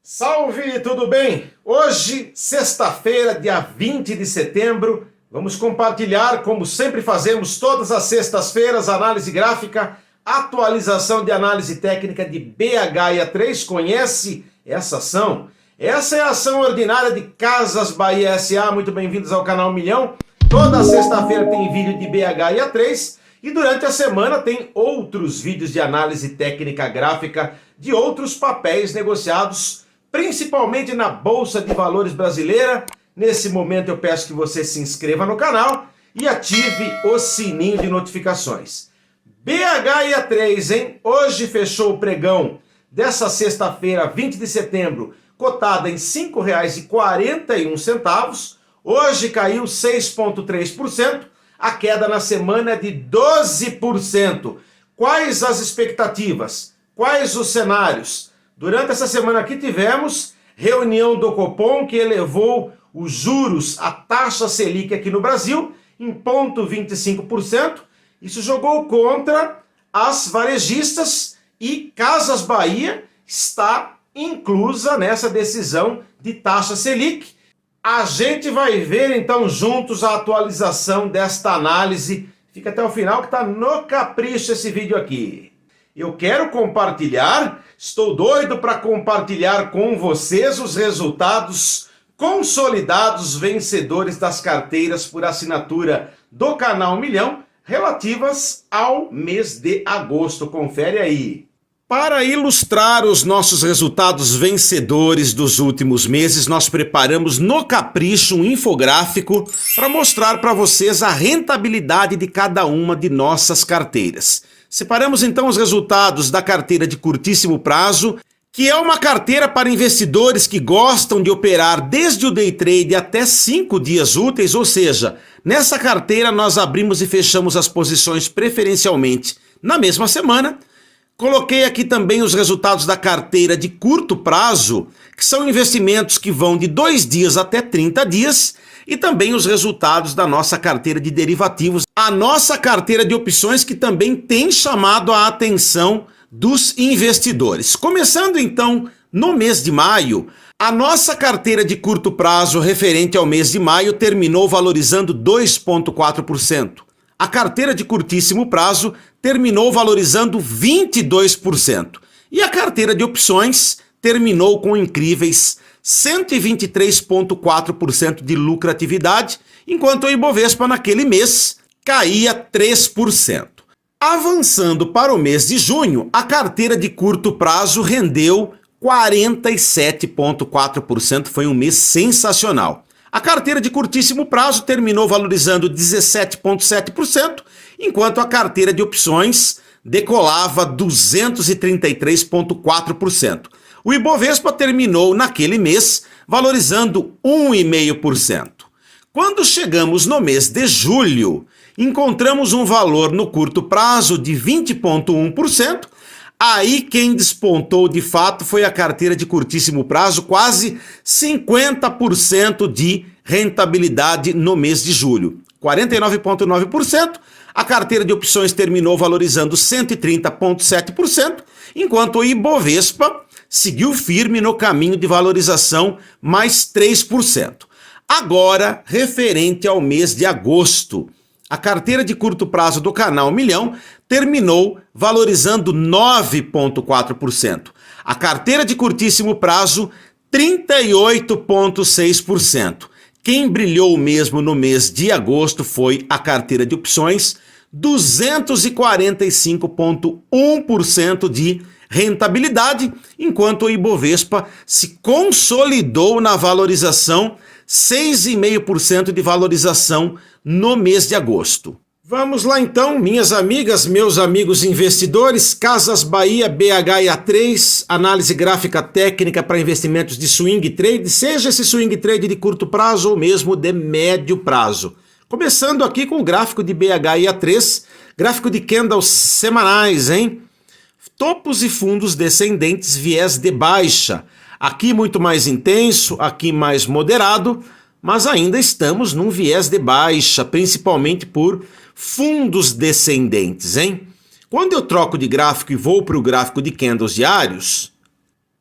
Salve, tudo bem? Hoje, sexta-feira, dia 20 de setembro, vamos compartilhar, como sempre fazemos todas as sextas-feiras, análise gráfica, atualização de análise técnica de BHIA3. Conhece essa ação? Essa é a ação ordinária de Casas Bahia S.A. Muito bem-vindos ao canal Milhão. Toda sexta-feira tem vídeo de BHIA3 e durante a semana tem outros vídeos de análise técnica gráfica de outros papéis negociados principalmente na Bolsa de Valores brasileira. Nesse momento eu peço que você se inscreva no canal e ative o sininho de notificações. BHIA3, hein? Hoje fechou o pregão dessa sexta-feira, 20 de setembro, cotada em R$ 5,41. Hoje caiu 6,3%. A queda na semana é de 12%. Quais as expectativas? Quais os cenários? Durante essa semana aqui tivemos reunião do Copom, que elevou os juros, a taxa Selic aqui no Brasil, em 0,25%. Isso jogou contra as varejistas e Casas Bahia está inclusa nessa decisão de taxa Selic. A gente vai ver então juntos a atualização desta análise. Fica até o final que está no capricho esse vídeo aqui. Eu quero compartilhar, estou doido para compartilhar com vocês os resultados consolidados vencedores das carteiras por assinatura do canal Milhão relativas ao mês de agosto. Confere aí. Para ilustrar os nossos resultados vencedores dos últimos meses, nós preparamos no capricho um infográfico para mostrar para vocês a rentabilidade de cada uma de nossas carteiras. Separamos então os resultados da carteira de curtíssimo prazo, que é uma carteira para investidores que gostam de operar desde o day trade até 5 dias úteis, ou seja, nessa carteira nós abrimos e fechamos as posições preferencialmente na mesma semana. Coloquei aqui também os resultados da carteira de curto prazo, que são investimentos que vão de 2 dias até 30 dias, e também os resultados da nossa carteira de derivativos, a nossa carteira de opções que também tem chamado a atenção dos investidores. Começando então no mês de maio, a nossa carteira de curto prazo referente ao mês de maio terminou valorizando 2,4%. A carteira de curtíssimo prazo terminou valorizando 22%. E a carteira de opções terminou com incríveis 123,4% de lucratividade, enquanto o Ibovespa naquele mês caía 3%. Avançando para o mês de junho, a carteira de curto prazo rendeu 47,4%, foi um mês sensacional. A carteira de curtíssimo prazo terminou valorizando 17,7%, enquanto a carteira de opções decolava 233,4%. O Ibovespa terminou naquele mês valorizando 1,5%. Quando chegamos no mês de julho, encontramos um valor no curto prazo de 20,1%. Aí quem despontou de fato foi a carteira de curtíssimo prazo, quase 50% de rentabilidade no mês de julho. 49,9%. A carteira de opções terminou valorizando 130,7%, enquanto o Ibovespa seguiu firme no caminho de valorização, mais 3%. Agora, referente ao mês de agosto, a carteira de curto prazo do canal Milhão terminou valorizando 9,4%. A carteira de curtíssimo prazo, 38,6%. Quem brilhou mesmo no mês de agosto foi a carteira de opções, 245,1% de rentabilidade, enquanto o Ibovespa se consolidou na valorização, 6,5% de valorização no mês de agosto. Vamos lá então, minhas amigas, meus amigos investidores, Casas Bahia BHIA3, análise gráfica técnica para investimentos de swing trade, seja esse swing trade de curto prazo ou mesmo de médio prazo. Começando aqui com o gráfico de BHIA3, gráfico de candles semanais, hein? Topos e fundos descendentes, viés de baixa. Aqui muito mais intenso, aqui mais moderado, mas ainda estamos num viés de baixa, principalmente por fundos descendentes, hein? Quando eu troco de gráfico e vou para o gráfico de candles diários,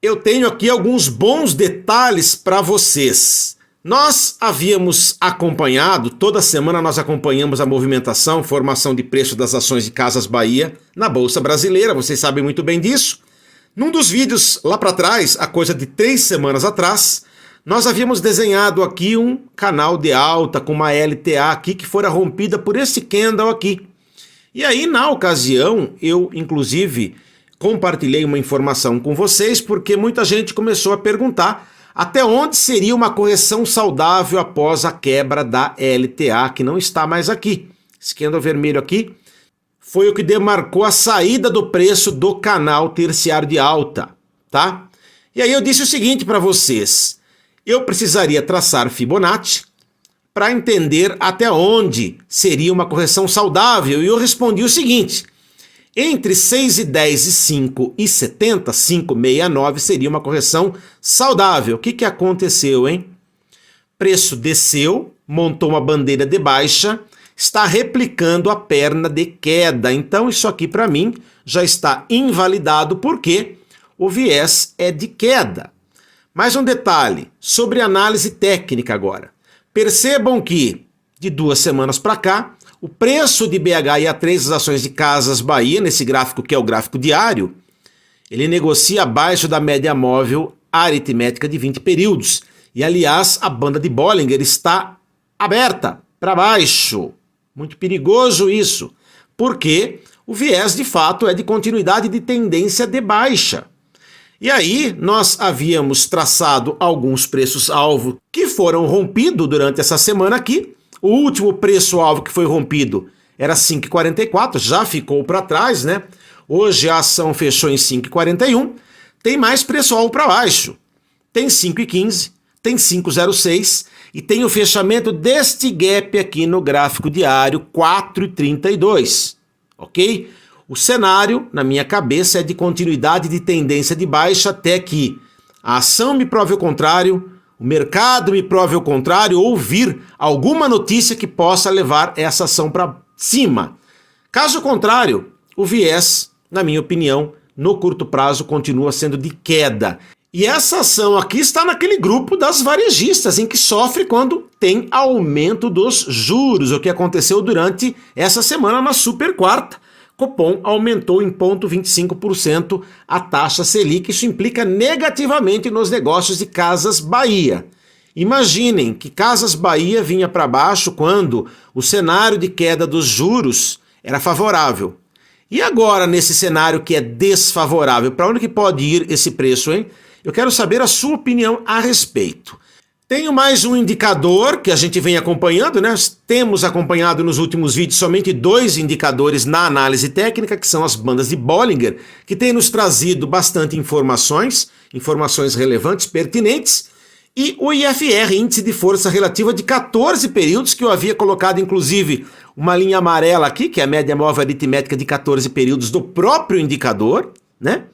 eu tenho aqui alguns bons detalhes para vocês. Nós havíamos acompanhado, toda semana nós acompanhamos a movimentação, formação de preço das ações de Casas Bahia na Bolsa Brasileira, vocês sabem muito bem disso. Num dos vídeos lá para trás, a coisa de 3 semanas atrás, nós havíamos desenhado aqui um canal de alta com uma LTA aqui que fora rompida por esse candle aqui. E aí, na ocasião, eu inclusive compartilhei uma informação com vocês porque muita gente começou a perguntar até onde seria uma correção saudável após a quebra da LTA, que não está mais aqui. Esse candle vermelho aqui foi o que demarcou a saída do preço do canal terciário de alta, tá? E aí eu disse o seguinte para vocês, eu precisaria traçar Fibonacci para entender até onde seria uma correção saudável, e eu respondi o seguinte, entre 6,10 e 5,70, 5,69 seria uma correção saudável. O que aconteceu, hein? Preço desceu, montou uma bandeira de baixa, está replicando a perna de queda. Então isso aqui para mim já está invalidado porque o viés é de queda. Mais um detalhe sobre análise técnica agora. Percebam que de 2 semanas para cá, o preço de BH e A3 das ações de Casas Bahia, nesse gráfico que é o gráfico diário, ele negocia abaixo da média móvel aritmética de 20 períodos. E aliás, a banda de Bollinger está aberta para baixo. Muito perigoso isso, porque o viés de fato é de continuidade de tendência de baixa. E aí nós havíamos traçado alguns preços-alvo que foram rompidos durante essa semana aqui. O último preço-alvo que foi rompido era 5,44, já ficou para trás, né? Hoje a ação fechou em 5,41. Tem mais preço-alvo para baixo. Tem 5,15, tem 5,06 e tem o fechamento deste gap aqui no gráfico diário, 4,32, ok? O cenário, na minha cabeça, é de continuidade de tendência de baixa até que a ação me prove o contrário, o mercado me prove o contrário ou vir alguma notícia que possa levar essa ação para cima. Caso contrário, o viés, na minha opinião, no curto prazo continua sendo de queda. E essa ação aqui está naquele grupo das varejistas, em que sofre quando tem aumento dos juros, o que aconteceu durante essa semana na super quarta. Copom aumentou em 0,25% a taxa Selic, isso implica negativamente nos negócios de Casas Bahia. Imaginem que Casas Bahia vinha para baixo quando o cenário de queda dos juros era favorável. E agora, nesse cenário que é desfavorável, para onde que pode ir esse preço, hein? Eu quero saber a sua opinião a respeito. Tenho mais um indicador que a gente vem acompanhando, né? Temos acompanhado nos últimos vídeos somente 2 indicadores na análise técnica, que são as bandas de Bollinger, que têm nos trazido bastante informações relevantes, pertinentes, e o IFR, Índice de Força Relativa de 14 períodos, que eu havia colocado inclusive uma linha amarela aqui, que é a média móvel aritmética de 14 períodos do próprio indicador, né?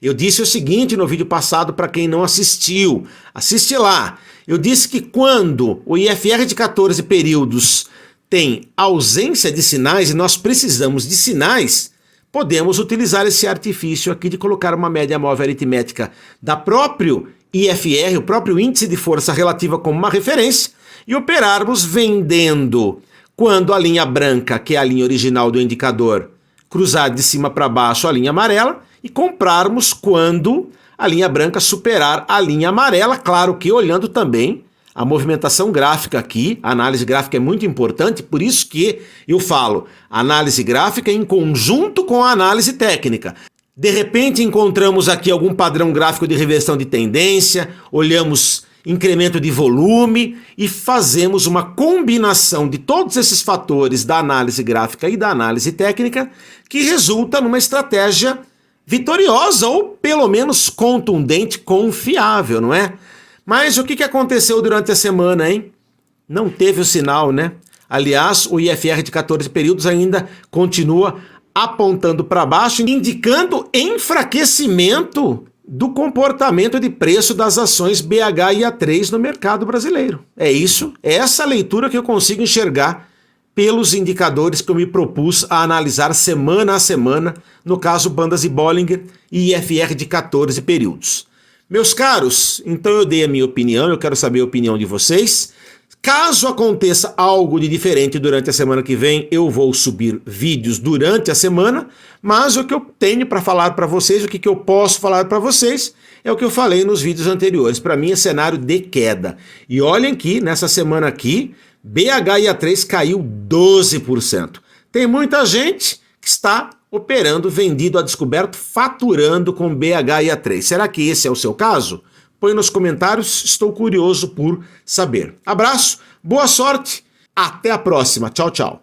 Eu disse o seguinte no vídeo passado para quem não assistiu, assiste lá. Eu disse que quando o IFR de 14 períodos tem ausência de sinais e nós precisamos de sinais, podemos utilizar esse artifício aqui de colocar uma média móvel aritmética da próprio IFR, o próprio índice de força relativa como uma referência, e operarmos vendendo quando a linha branca, que é a linha original do indicador, cruzar de cima para baixo a linha amarela, e comprarmos quando a linha branca superar a linha amarela, claro que olhando também a movimentação gráfica aqui, a análise gráfica é muito importante, por isso que eu falo, análise gráfica em conjunto com a análise técnica. De repente encontramos aqui algum padrão gráfico de reversão de tendência, olhamos incremento de volume e fazemos uma combinação de todos esses fatores da análise gráfica e da análise técnica que resulta numa estratégia vitoriosa ou pelo menos contundente, confiável, não é? Mas o que aconteceu durante a semana, hein? Não teve o sinal, né? Aliás, o IFR de 14 períodos ainda continua apontando para baixo, indicando enfraquecimento do comportamento de preço das ações BH e A3 no mercado brasileiro. É isso, é essa leitura que eu consigo enxergar pelos indicadores que eu me propus a analisar semana a semana, no caso bandas de Bollinger e IFR de 14 períodos. Meus caros, então eu dei a minha opinião, eu quero saber a opinião de vocês. Caso aconteça algo de diferente durante a semana que vem, eu vou subir vídeos durante a semana, mas o que eu tenho para falar para vocês, o que eu posso falar para vocês, é o que eu falei nos vídeos anteriores. Para mim é cenário de queda. E olhem que nessa semana aqui, BHIA3 caiu 12%. Tem muita gente que está operando, vendido a descoberto, faturando com BHIA3. Será que esse é o seu caso? Põe nos comentários, estou curioso por saber. Abraço, boa sorte, até a próxima. Tchau, tchau.